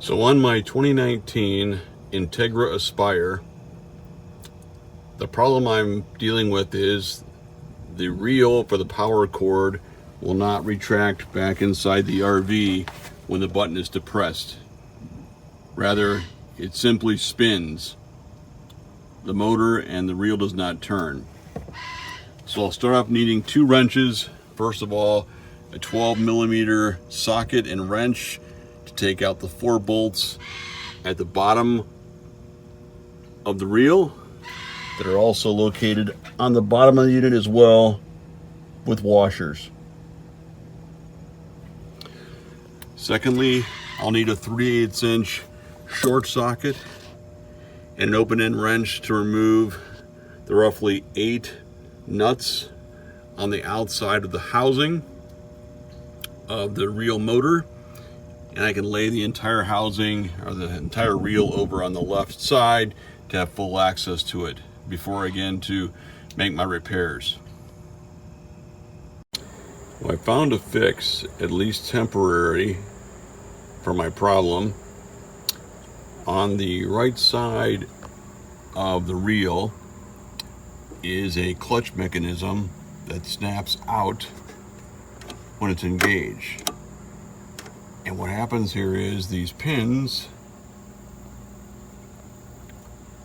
So on my 2019 Integra Aspire, the problem I'm dealing with is the reel for the power cord will not retract back inside the RV when the button is depressed. Rather, it simply spins the motor and the reel does not turn. So I'll start off needing 2 wrenches. First of all, a 12mm socket and wrench to take out the 4 bolts at the bottom of the reel that are also located on the bottom of the unit as well with washers. Secondly, I'll need a 3/8" short socket and an open-end wrench to remove the roughly 8 nuts on the outside of the housing of the reel motor, and I can lay the entire housing or the entire reel over on the left side to have full access to it before again to make my repairs. Well, I found a fix, at least temporary, for my problem. On the right side of the reel is a clutch mechanism that snaps out when it's engaged. And what happens here is these pins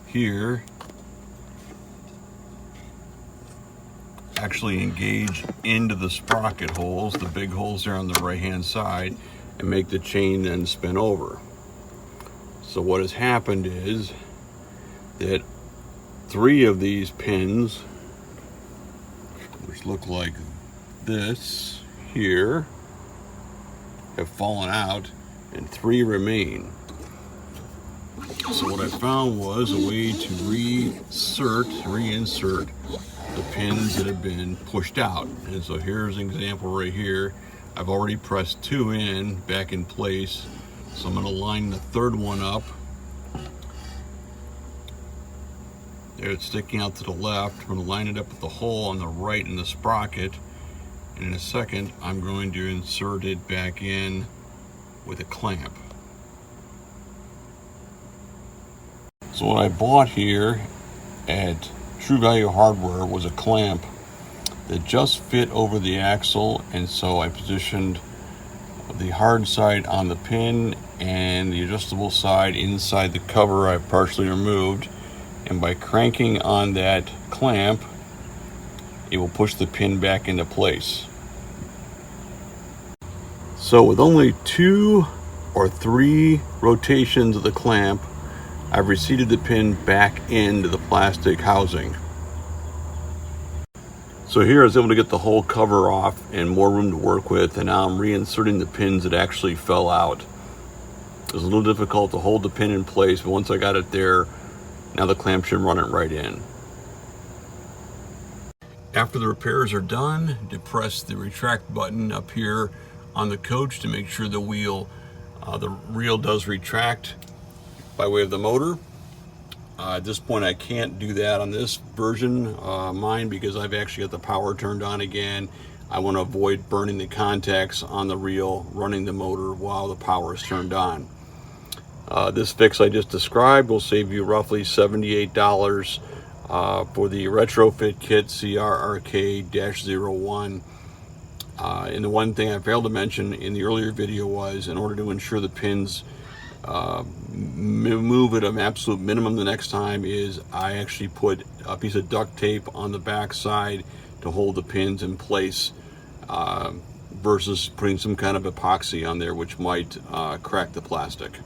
here actually engage into the sprocket holes, the big holes there on the right hand side, and make the chain then spin over. So what has happened is that 3 of these pins, which look like this here, have fallen out and 3 remain. So what I found was a way to reinsert the pins that have been pushed out. And so here's an example right here. I've already pressed 2 in back in place. So I'm going to line the 3rd one up. There, it's sticking out to the left. I'm going to line it up with the hole on the right in the sprocket. And in a second, I'm going to insert it back in with a clamp. So what I bought here at True Value Hardware was a clamp that just fit over the axle, and so I positioned the hard side on the pin and the adjustable side inside the cover I've partially removed, and by cranking on that clamp it will push the pin back into place. So with only 2 or 3 rotations of the clamp, I've receded the pin back into the plastic housing. So here I was able to get the whole cover off and more room to work with, and now I'm reinserting the pins that actually fell out. It was a little difficult to hold the pin in place, but once I got it there, now the clamp should run it right in. After the repairs are done, depress the retract button up here on the coach to make sure the reel does retract by way of the motor. At this point I can't do that on this version mine because I've actually got the power turned on again. I want to avoid burning the contacts on the reel running the motor while the power is turned on. This fix I just described will save you roughly $78 for the retrofit kit CRRK-01. And the one thing I failed to mention in the earlier video was, in order to ensure the pins move at an absolute minimum the next time, is I actually put a piece of duct tape on the back side to hold the pins in place versus putting some kind of epoxy on there which might crack the plastic.